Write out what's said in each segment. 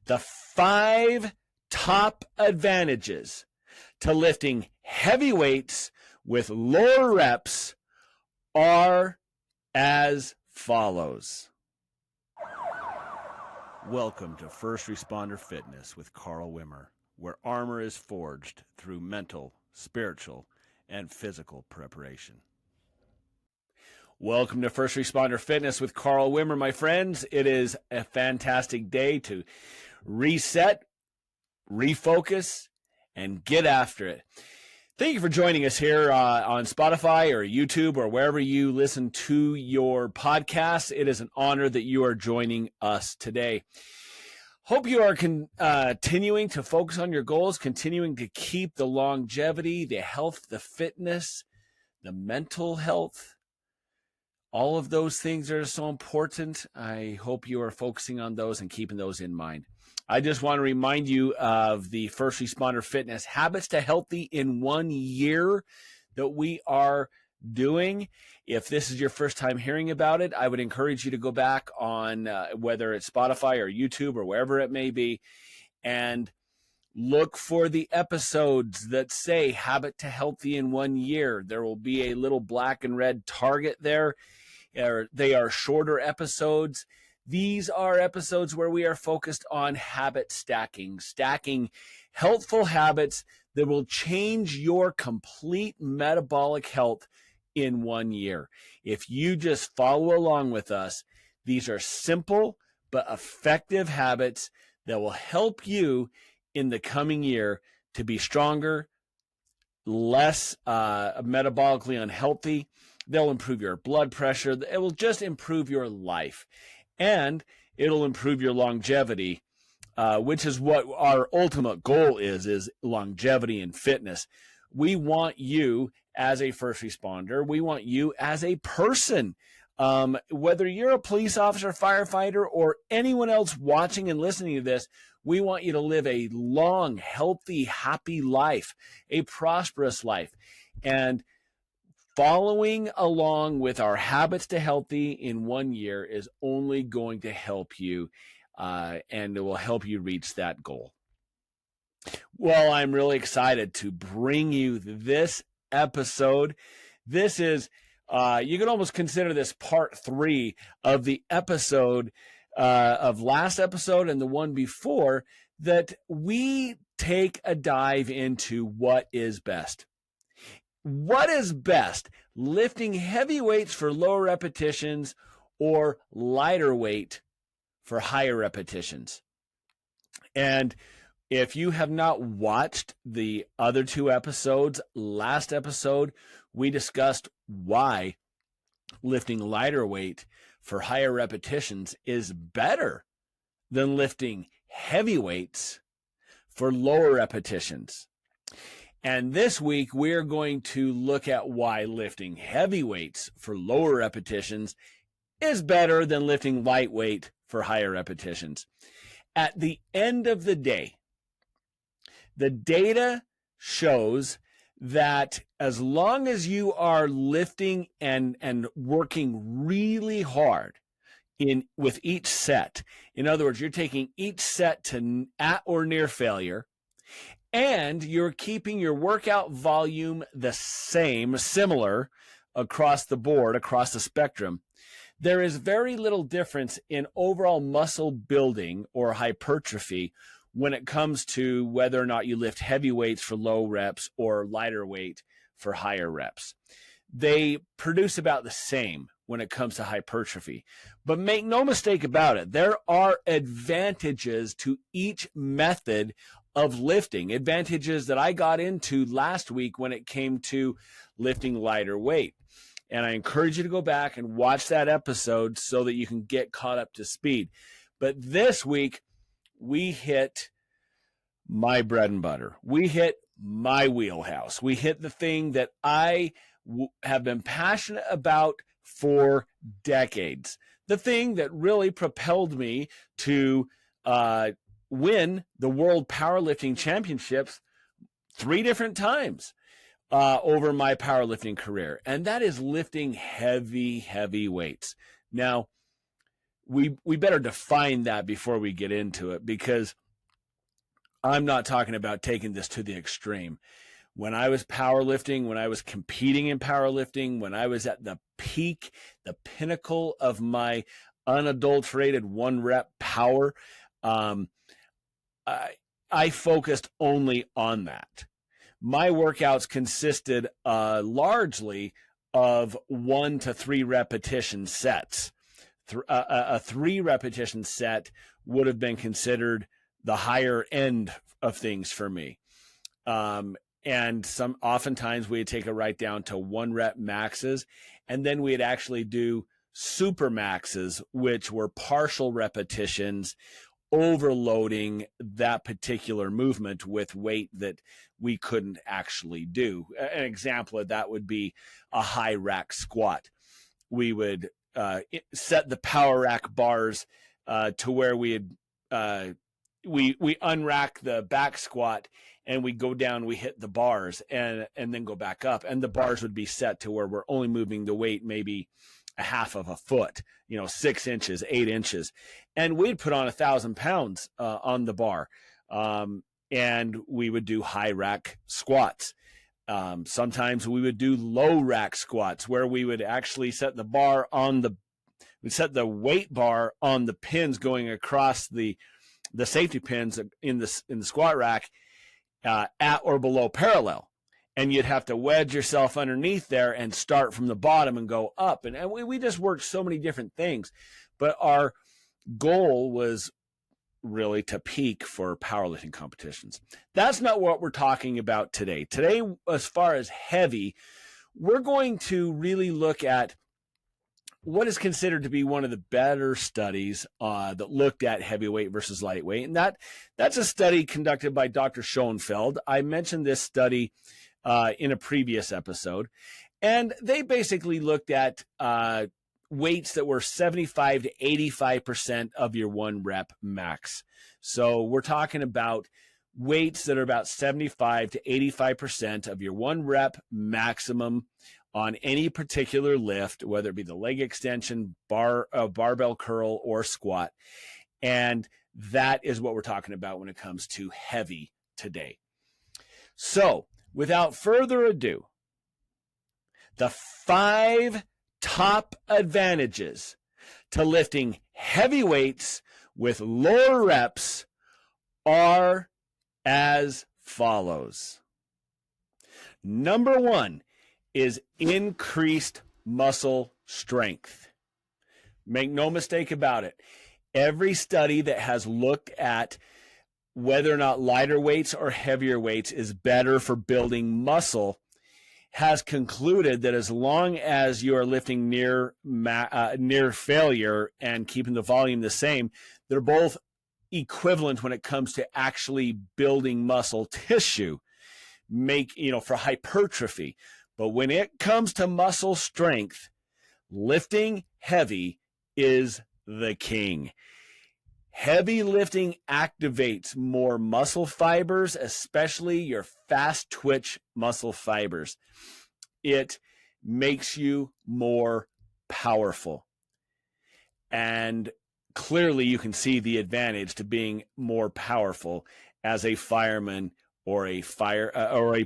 The 5 top advantages to lifting heavy weights with lower reps are as follows. Welcome to First Responder Fitness with Carl Wimmer, where armor is forged through mental, spiritual, and physical preparation. Welcome to First Responder Fitness with Carl Wimmer, my friends. It is a fantastic day to reset, refocus, and get after it. Thank you for joining us here on Spotify or YouTube or wherever you listen to your podcasts. It is an honor that you are joining us today. Hope you are continuing to focus on your goals, continuing to keep the longevity, the health, the fitness, the mental health. All of those things are so important. I hope you are focusing on those and keeping those in mind. I just want to remind you of the First Responder Fitness Habits to Healthy in 1 year that we are doing. If this is your first time hearing about it, I would encourage you to go back on whether it's Spotify or YouTube or wherever it may be, and look for the episodes that say Habit to Healthy in 1 year. There will be a little black and red target there. They are shorter episodes. These are episodes where we are focused on habit stacking healthful habits that will change your complete metabolic health in 1 year. If you just follow along with us, these are simple but effective habits that will help you in the coming year to be stronger, less metabolically unhealthy. They'll improve your blood pressure. It will just improve your life. And it'll improve your longevity, which is what our ultimate goal is longevity and fitness. We want you as a first responder. We want you as a person. Whether you're a police officer, firefighter, or anyone else watching and listening to this, we want you to live a long, healthy, happy life, a prosperous life. And following along with our Habits to Healthy in 1 year is only going to help you, and it will help you reach that goal. Well, I'm really excited to bring you this episode. This is, you can almost consider this part 3 of the episode of last episode and the one before, that we take a dive into what is best. What is best, lifting heavy weights for lower repetitions or lighter weight for higher repetitions? And if you have not watched the other 2 episodes, last episode, we discussed why lifting lighter weight for higher repetitions is better than lifting heavy weights for lower repetitions. And this week, we're going to look at why lifting heavy weights for lower repetitions is better than lifting lightweight for higher repetitions. At the end of the day, the data shows that as long as you are lifting and working really hard with each set, in other words, you're taking each set to at or near failure, and you're keeping your workout volume the same, similar across the board, across the spectrum, there is very little difference in overall muscle building or hypertrophy when it comes to whether or not you lift heavy weights for low reps or lighter weight for higher reps. They produce about the same when it comes to hypertrophy. But make no mistake about it, there are advantages to each method of lifting, advantages that I got into last week when it came to lifting lighter weight. And I encourage you to go back and watch that episode so that you can get caught up to speed. But this week, we hit my bread and butter. We hit my wheelhouse. We hit the thing that I have been passionate about for decades. The thing that really propelled me to win the World Powerlifting Championships 3 different times over my powerlifting career. And that is lifting heavy weights. Now, we better define that before we get into it, because I'm not talking about taking this to the extreme. When I was powerlifting, when I was competing in powerlifting, when I was at the peak, the pinnacle of my unadulterated 1-rep power, um, I focused only on that. My workouts consisted largely of 1 to 3 repetition sets. A 3 repetition set would have been considered the higher end of things for me. And oftentimes we'd take it right down to 1 rep maxes, and then we'd actually do super maxes, which were partial repetitions, overloading that particular movement with weight that we couldn't actually do. An example of that would be a high rack squat. We would set the power rack bars to where we unrack the back squat, and we go down, we hit the bars, and then go back up, and the bars would be set to where we're only moving the weight maybe a half of a foot, 6 inches, 8 inches, and we'd put on 1,000 pounds on the bar, and we would do high rack squats. Sometimes we would do low rack squats, where we would actually set the weight bar on the pins going across the safety pins in the squat rack at or below parallel. And you'd have to wedge yourself underneath there and start from the bottom and go up. And we just worked so many different things. But our goal was really to peak for powerlifting competitions. That's not what we're talking about today. Today, as far as heavy, we're going to really look at what is considered to be one of the better studies that looked at heavyweight versus lightweight. And that's a study conducted by Dr. Schoenfeld. I mentioned this study in a previous episode. And they basically looked at weights that were 75 to 85% of your 1-rep max. So we're talking about weights that are about 75 to 85% of your 1-rep maximum on any particular lift, whether it be the leg extension, barbell curl, or squat. And that is what we're talking about when it comes to heavy today. So, without further ado, the 5 top advantages to lifting heavy weights with lower reps are as follows. Number 1 is increased muscle strength. Make no mistake about it. Every study that has looked at whether or not lighter weights or heavier weights is better for building muscle has concluded that as long as you are lifting near failure and keeping the volume the same, they're both equivalent when it comes to actually building muscle tissue, for hypertrophy. But when it comes to muscle strength, lifting heavy is the king. Heavy lifting activates more muscle fibers, especially your fast twitch muscle fibers. It makes you more powerful. And clearly you can see the advantage to being more powerful as a fireman or a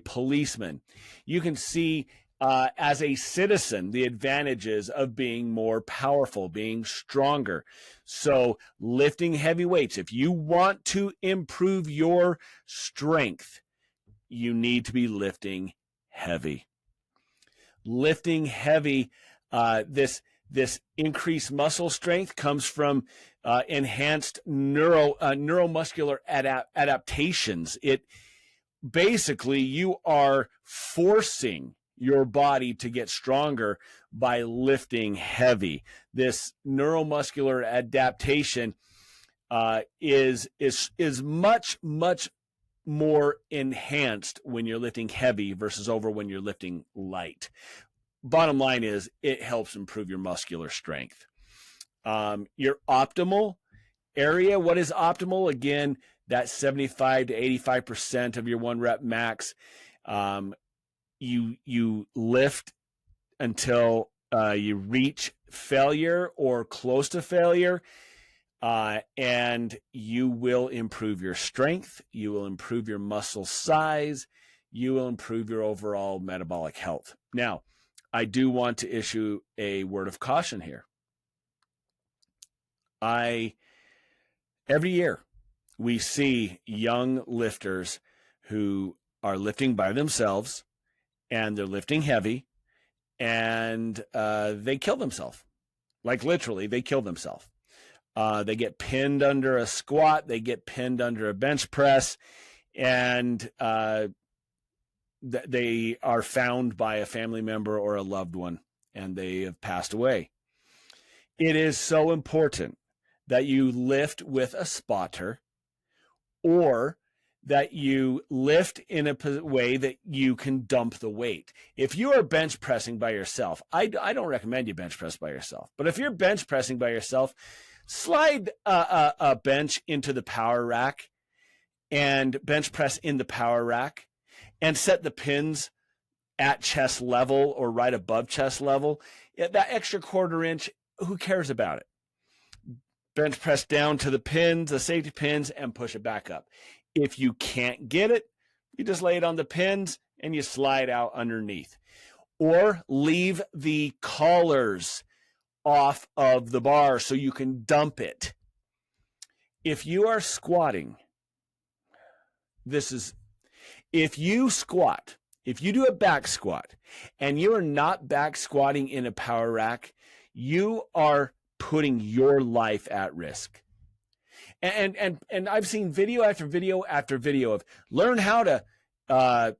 policeman. You can see as a citizen the advantages of being more powerful, being stronger. So lifting heavy weights, if you want to improve your strength, you need to be lifting heavy. Lifting heavy, this increased muscle strength comes from enhanced neuromuscular adaptations. Basically, you are forcing your body to get stronger by lifting heavy. This neuromuscular adaptation is much more enhanced when you're lifting heavy versus when you're lifting light. Bottom line is, it helps improve your muscular strength. Your optimal area, what is optimal? Again, that 75 to 85% of your 1-rep max. You lift until you reach failure or close to failure, and you will improve your strength, you will improve your muscle size, you will improve your overall metabolic health. Now, I do want to issue a word of caution here. Every year we see young lifters who are lifting by themselves, and they're lifting heavy, and they kill themselves. Like literally, they kill themselves. They get pinned under a squat, they get pinned under a bench press, and they are found by a family member or a loved one, and they have passed away. It is so important that you lift with a spotter, or that you lift in a way that you can dump the weight. If you are bench pressing by yourself, I don't recommend you bench press by yourself. But if you're bench pressing by yourself, slide a bench into the power rack and bench press in the power rack and set the pins at chest level or right above chest level. That extra quarter inch, who cares about it? Bench press down to the pins, the safety pins, and push it back up. If you can't get it, you just lay it on the pins and you slide out underneath. Or leave the collars off of the bar so you can dump it. If you are squatting, if you squat, if you do a back squat and you are not back squatting in a power rack, you are putting your life at risk. And I've seen video after video after video of learn how to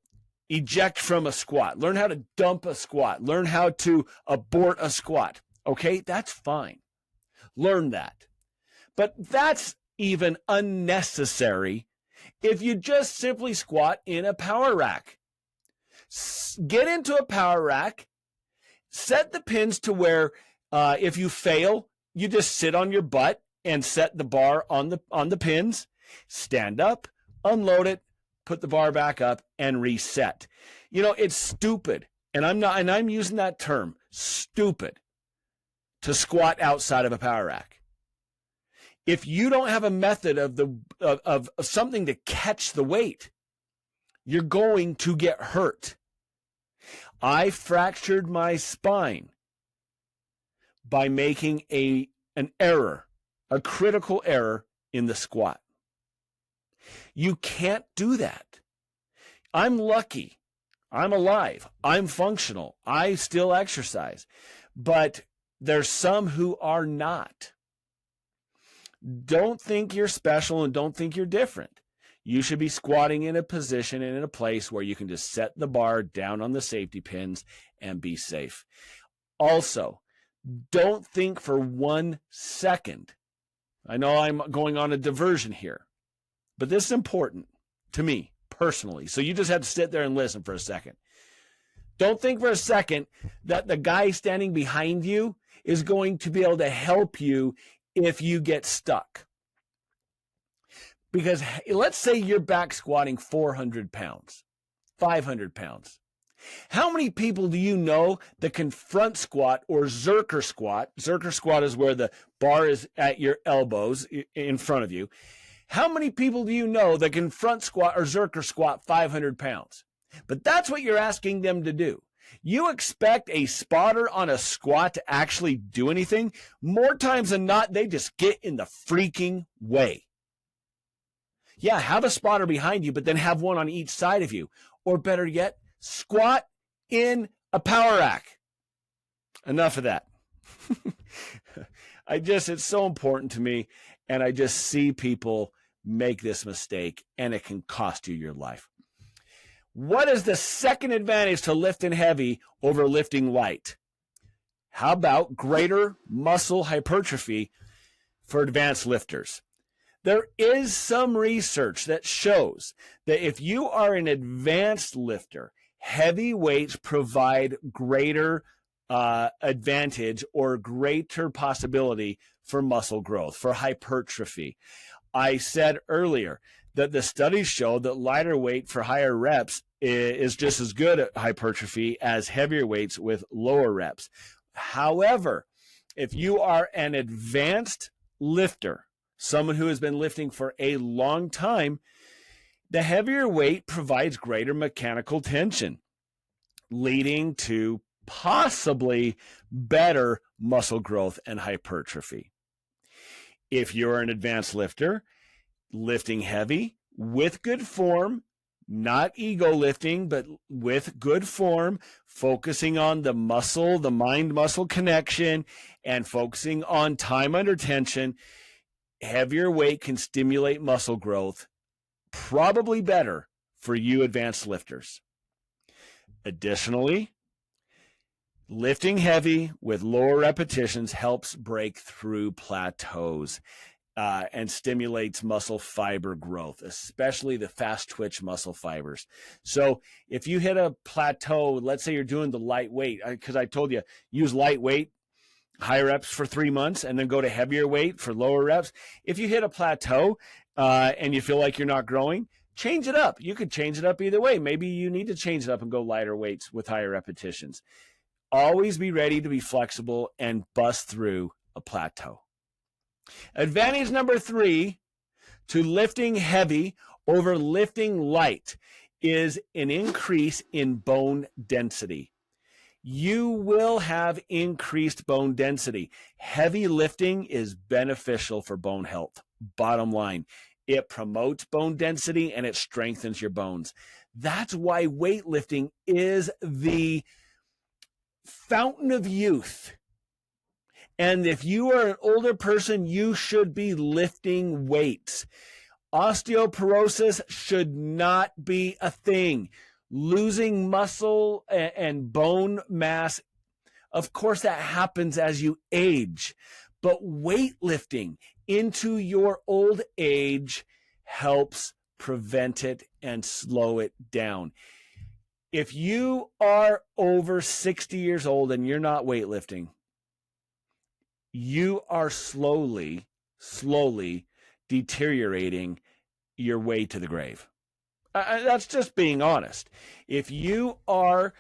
eject from a squat, learn how to dump a squat, learn how to abort a squat. Okay, that's fine. Learn that. But that's even unnecessary if you just simply squat in a power rack. Get into a power rack, set the pins to where if you fail, you just sit on your butt and set the bar on the pins, stand up, unload it, put the bar back up, and reset. You know, it's stupid, and I'm using that term, stupid, to squat outside of a power rack. If you don't have a method of something to catch the weight, you're going to get hurt. I fractured my spine by making an error, a critical error in the squat. You can't do that. I'm lucky. I'm alive. I'm functional. I still exercise. But there's some who are not. Don't think you're special and don't think you're different. You should be squatting in a position and in a place where you can just set the bar down on the safety pins and be safe. Also, don't think for 1 second. I know I'm going on a diversion here, but this is important to me personally. So you just have to sit there and listen for a second. Don't think for a second that the guy standing behind you is going to be able to help you if you get stuck. Because let's say you're back squatting 400 pounds, 500 pounds. How many people do you know that can front squat or zerker squat? Zerker squat is where the bar is at your elbows in front of you. How many people do you know that can front squat or zerker squat 500 pounds? But that's what you're asking them to do. You expect a spotter on a squat to actually do anything? More times than not, they just get in the freaking way. Yeah, have a spotter behind you, but then have one on each side of you. Or better yet, squat in a power rack. Enough of that. It's so important to me, and I just see people make this mistake, and it can cost you your life. What is the second advantage to lifting heavy over lifting light? How about greater muscle hypertrophy for advanced lifters? There is some research that shows that if you are an advanced lifter, heavy weights provide greater advantage or greater possibility for muscle growth, for hypertrophy. I said earlier that the studies show that lighter weight for higher reps is just as good at hypertrophy as heavier weights with lower reps. However, if you are an advanced lifter, someone who has been lifting for a long time, the heavier weight provides greater mechanical tension, leading to possibly better muscle growth and hypertrophy. If you're an advanced lifter, lifting heavy with good form, not ego lifting, but with good form, focusing on the muscle, the mind-muscle connection, and focusing on time under tension, heavier weight can stimulate muscle growth, probably better for you advanced lifters. Additionally, lifting heavy with lower repetitions helps break through plateaus and stimulates muscle fiber growth, especially the fast twitch muscle fibers. So if you hit a plateau, let's say you're doing the lightweight, because I told you, use lightweight, high reps for 3 months, and then go to heavier weight for lower reps. If you hit a plateau and you feel like you're not growing, change it up. You could change it up either way. Maybe you need to change it up and go lighter weights with higher repetitions. Always be ready to be flexible and bust through a plateau. Advantage number 3 to lifting heavy over lifting light is an increase in bone density. You will have increased bone density. Heavy lifting is beneficial for bone health. Bottom line, it promotes bone density and it strengthens your bones. That's why weightlifting is the fountain of youth. And if you are an older person, you should be lifting weights. Osteoporosis should not be a thing. Losing muscle and bone mass, of course, that happens as you age. But weightlifting into your old age helps prevent it and slow it down. If you are over 60 years old and you're not weightlifting, you are slowly deteriorating your way to the grave. That's just being honest. If you are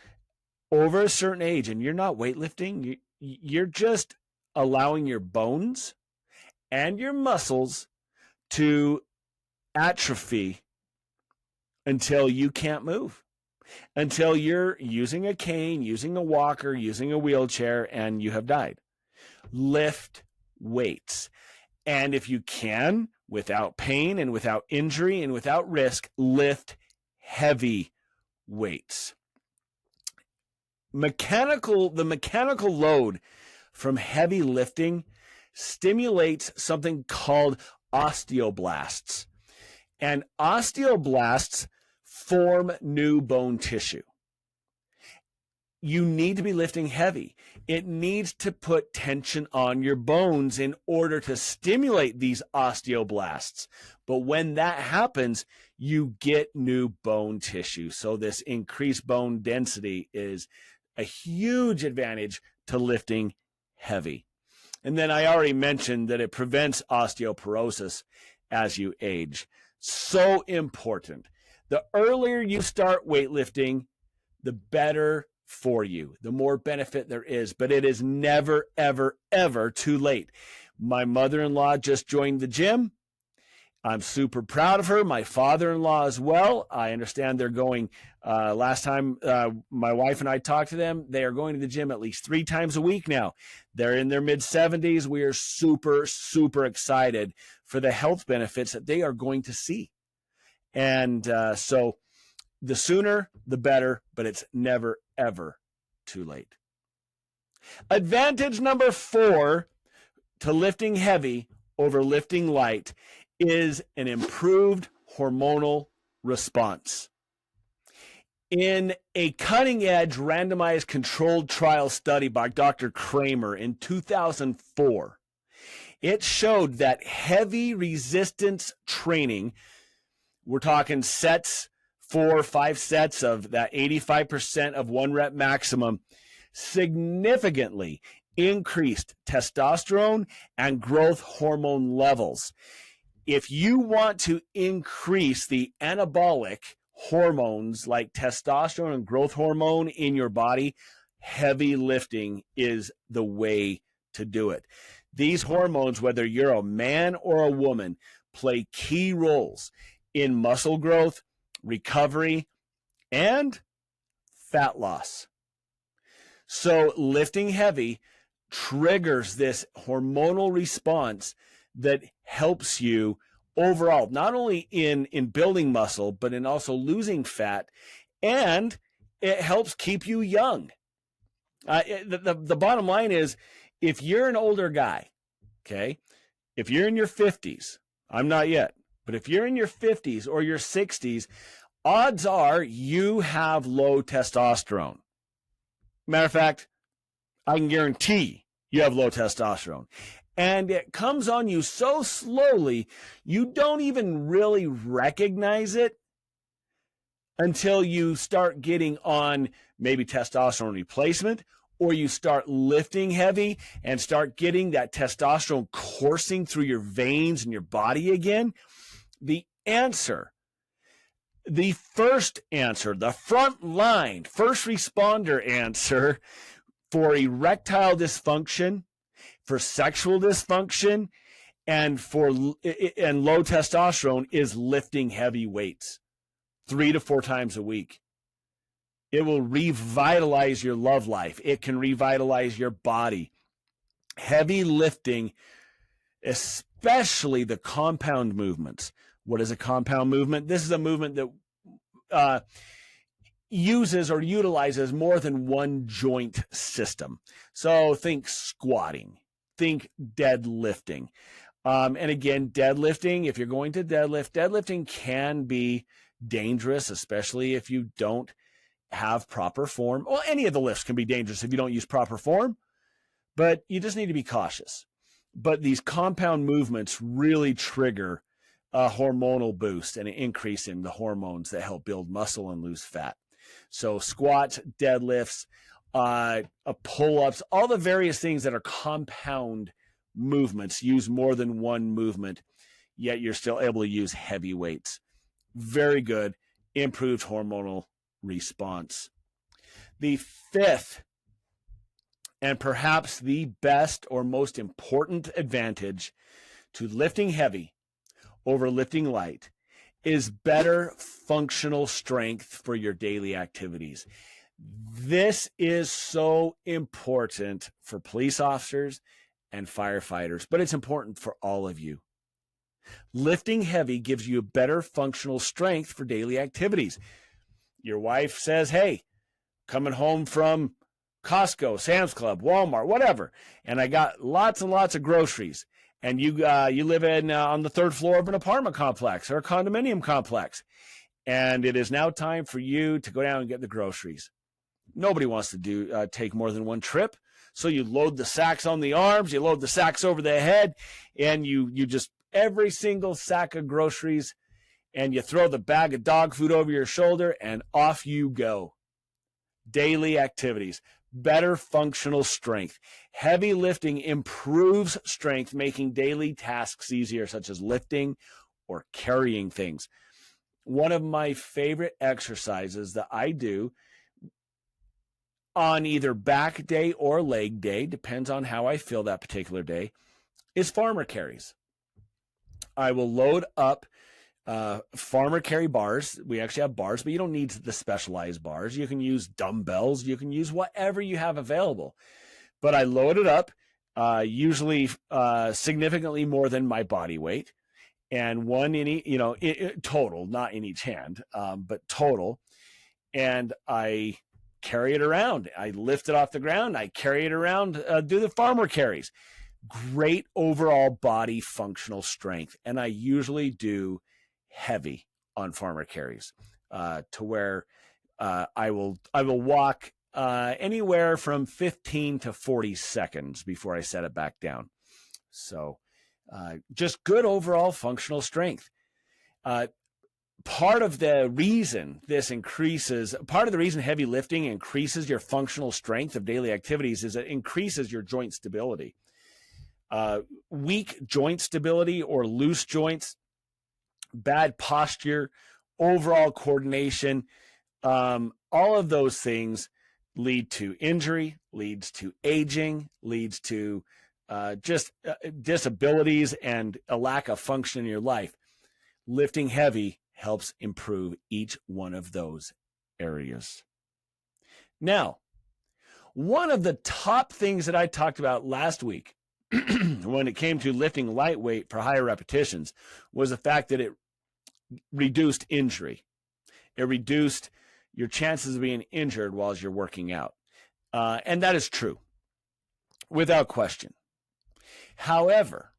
over a certain age and you're not weightlifting, you're just allowing your bones and your muscles to atrophy until you can't move, until you're using a cane, using a walker, using a wheelchair, and you have died. Lift weights. And if you can, without pain and without injury and without risk, lift heavy weights. The mechanical load from heavy lifting stimulates something called osteoblasts. And osteoblasts form new bone tissue. You need to be lifting heavy. It needs to put tension on your bones in order to stimulate these osteoblasts. But when that happens, you get new bone tissue. So this increased bone density is a huge advantage to lifting heavy. And then I already mentioned that it prevents osteoporosis as you age. So important. The earlier you start weightlifting, the better for you, the more benefit there is, but it is never, ever, ever too late. My mother-in-law just joined the gym. I'm super proud of her. My father-in-law as well. I understand they're going, last time my wife and I talked to them, they are going to the gym at least 3 times a week now. They're in their mid-70s. We are super, super excited for the health benefits that they are going to see. And so the sooner, the better, but it's never, ever too late. Advantage number 4 to lifting heavy over lifting light is an improved hormonal response. In a cutting-edge randomized controlled trial study by Dr. Kramer in 2004, it showed that heavy resistance training, we're talking sets, 4 or 5 sets of that 85% of 1 rep maximum, significantly increased testosterone and growth hormone levels. If you want to increase the anabolic hormones like testosterone and growth hormone in your body, heavy lifting is the way to do it. These hormones, whether you're a man or a woman, play key roles in muscle growth, recovery, and fat loss. So lifting heavy triggers this hormonal response that helps you overall, not only in building muscle, but in also losing fat, and it helps keep you young. The bottom line is, if you're an older guy, okay, if you're in your 50s, I'm not yet, but if you're in your 50s or your 60s, odds are you have low testosterone. Matter of fact, I can guarantee you have low testosterone. And it comes on you so slowly, you don't even really recognize it until you start getting on maybe testosterone replacement, or you start lifting heavy and start getting that testosterone coursing through your veins and your body again. The answer, the first answer, the front line, first responder answer for erectile dysfunction, for sexual dysfunction, and low testosterone is lifting heavy weights 3 to 4 times a week. It will revitalize your love life. It can revitalize your body. Heavy lifting, especially the compound movements. What is a compound movement? This is a movement that uses or utilizes more than one joint system. So think squatting, think deadlifting. And again, deadlifting, if you're going to deadlifting can be dangerous, especially if you don't have proper form. Well, any of the lifts can be dangerous if you don't use proper form, but you just need to be cautious. But these compound movements really trigger a hormonal boost and an increase in the hormones that help build muscle and lose fat. So squats, deadlifts, pull-ups, all the various things that are compound movements use more than one movement, yet you're still able to use heavy weights. Very good, improved hormonal response. The fifth, and perhaps the best or most important advantage to lifting heavy over lifting light is better functional strength for your daily activities. This is so important for police officers and firefighters, but it's important for all of you. Lifting heavy gives you better functional strength for daily activities. Your wife says, hey, coming home from Costco, Sam's Club, Walmart, whatever, and I got lots and lots of groceries, and you live on the 3rd floor of an apartment complex or a condominium complex, and it is now time for you to go down and get the groceries. Nobody wants to take more than one trip, so you load the sacks on the arms, you load the sacks over the head, and you just every single sack of groceries, and you throw the bag of dog food over your shoulder, and off you go. Daily activities, better functional strength. Heavy lifting improves strength, making daily tasks easier, such as lifting or carrying things. One of my favorite exercises that I do on either back day or leg day, depends on how I feel that particular day, is farmer carries. I will load up farmer carry bars. We actually have bars, but you don't need the specialized bars. You can use dumbbells. You can use whatever you have available. But I load it up, usually significantly more than my body weight, and one in each, total, not in each hand, but total. And I carry it around. I lift it off the ground. I carry it around, do the farmer carries. Great overall body functional strength. And I usually do heavy on farmer carries, to where I will walk anywhere from 15 to 40 seconds before I set it back down. So just good overall functional strength. Part of the reason heavy lifting increases your functional strength of daily activities is it increases your joint stability. Weak joint stability or loose joints, bad posture, overall coordination, all of those things lead to injury, leads to aging, leads to just disabilities and a lack of function in your life. Lifting heavy helps improve each one of those areas. Now, one of the top things that I talked about last week when it came to lifting lightweight for higher repetitions was the fact that it reduced injury. It reduced your chances of being injured while you're working out. And that is true, without question. However,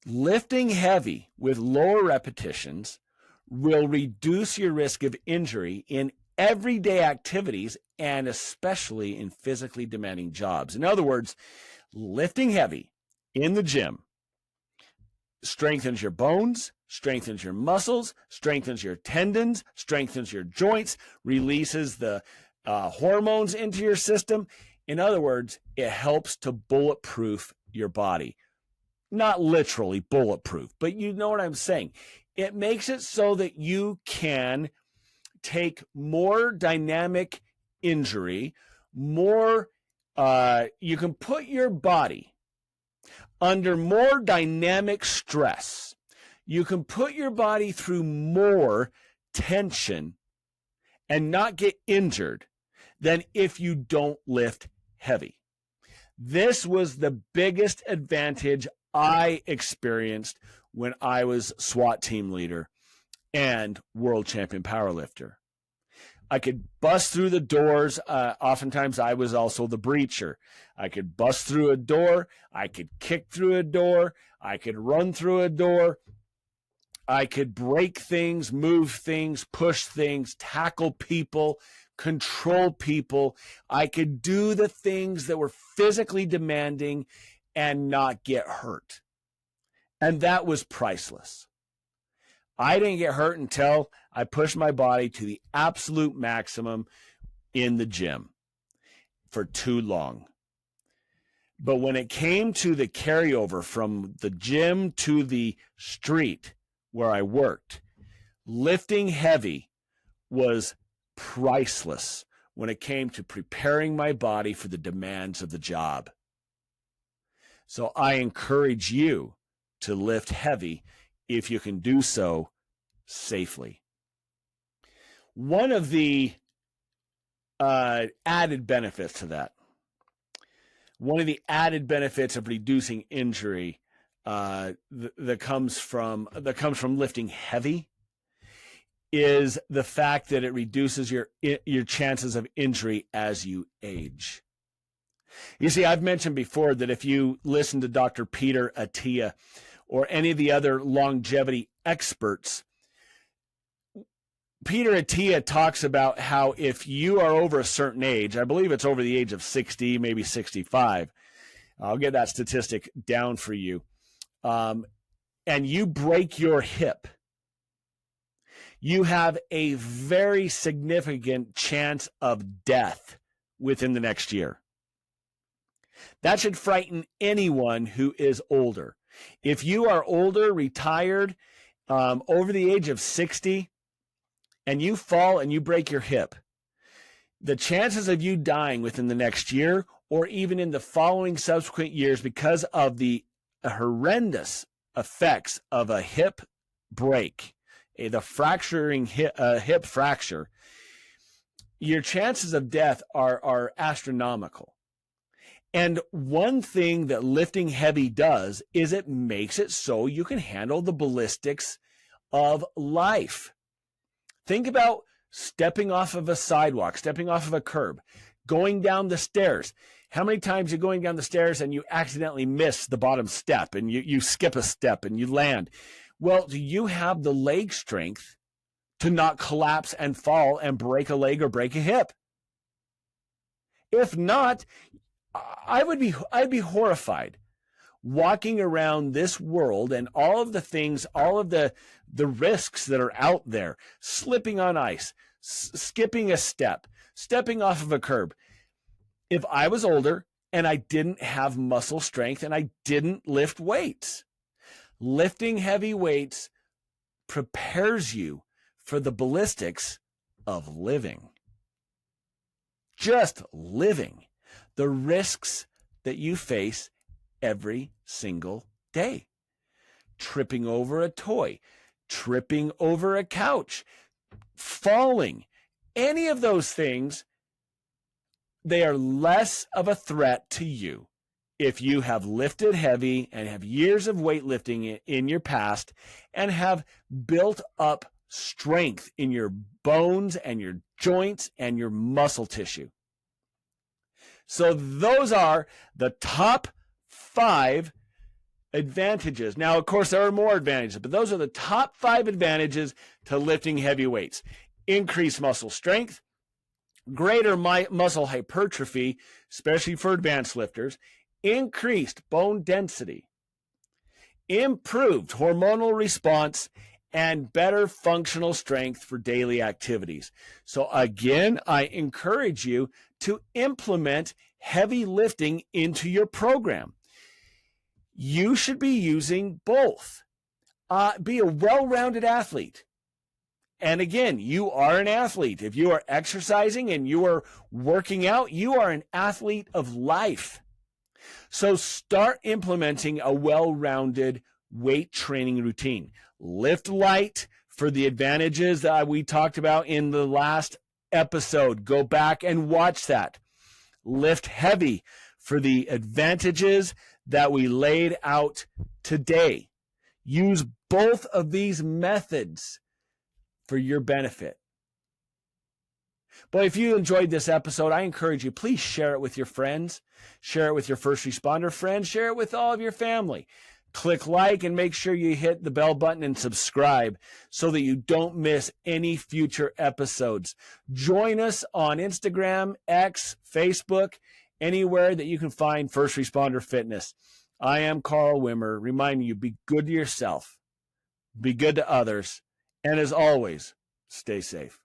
lifting heavy with lower repetitions will reduce your risk of injury in everyday activities and especially in physically demanding jobs. In other words, lifting heavy in the gym strengthens your bones, strengthens your muscles, strengthens your tendons, strengthens your joints, releases the hormones into your system. In other words, it helps to bulletproof your body. Not literally bulletproof, but you know what I'm saying. It makes it so that you can take more dynamic injury, you can put your body under more dynamic stress. You can put your body through more tension and not get injured than if you don't lift heavy. This was the biggest advantage I experienced when I was SWAT team leader and world champion powerlifter. I could bust through the doors. Oftentimes I was also the breacher. I could bust through a door. I could kick through a door. I could run through a door. I could break things, move things, push things, tackle people, control people. I could do the things that were physically demanding and not get hurt. And that was priceless. I didn't get hurt until I pushed my body to the absolute maximum in the gym for too long. But when it came to the carryover from the gym to the street where I worked, lifting heavy was priceless when it came to preparing my body for the demands of the job. So I encourage you to lift heavy if you can do so safely. One of the added benefits to that, one of the added benefits of reducing injury that comes from lifting heavy is the fact that it reduces your chances of injury as you age. You see, I've mentioned before that if you listen to Dr. Peter Attia or any of the other longevity experts, Peter Attia talks about how if you are over a certain age, I believe it's over the age of 60, maybe 65, I'll get that statistic down for you, and you break your hip, you have a very significant chance of death within the next year. That should frighten anyone who is older. If you are older, retired, over the age of 60, and you fall and you break your hip, the chances of you dying within the next year or even in the following subsequent years because of the horrendous effects of a hip break, the fracturing hip fracture, your chances of death are astronomical. And one thing that lifting heavy does is it makes it so you can handle the ballistics of life. Think about stepping off of a sidewalk, stepping off of a curb, going down the stairs. How many times you're going down the stairs and you accidentally miss the bottom step and you skip a step and you land? Well, do you have the leg strength to not collapse and fall and break a leg or break a hip? If not, I'd be horrified walking around this world and all of the things, all of the risks that are out there, slipping on ice, skipping a step, stepping off of a curb. If I was older and I didn't have muscle strength and I didn't lift weights, lifting heavy weights prepares you for the ballistics of living. just living, the risks that you face every single day. Tripping over a toy, tripping over a couch, falling, any of those things, they are less of a threat to you if you have lifted heavy and have years of weightlifting in your past and have built up strength in your bones and your joints and your muscle tissue. So those are the top 5 advantages. Now, of course, there are more advantages, but those are the top 5 advantages to lifting heavy weights. Increased muscle strength, greater muscle hypertrophy, especially for advanced lifters, increased bone density, improved hormonal response, and better functional strength for daily activities. So again, I encourage you to implement heavy lifting into your program. You should be using both. Be a well-rounded athlete. And again, you are an athlete. If you are exercising and you are working out, you are an athlete of life. So start implementing a well-rounded weight training routine. Lift light for the advantages that we talked about in the last episode. Go back and watch that. Lift heavy for the advantages that we laid out today. Use both of these methods for your benefit. But if you enjoyed this episode, I encourage you, please share it with your friends. Share it with your first responder friends. Share it with all of your family. Click like and make sure you hit the bell button and subscribe so that you don't miss any future episodes. Join us on Instagram, X, Facebook, anywhere that you can find First Responder Fitness. I am Carl Wimmer, reminding you, be good to yourself, be good to others, and as always, stay safe.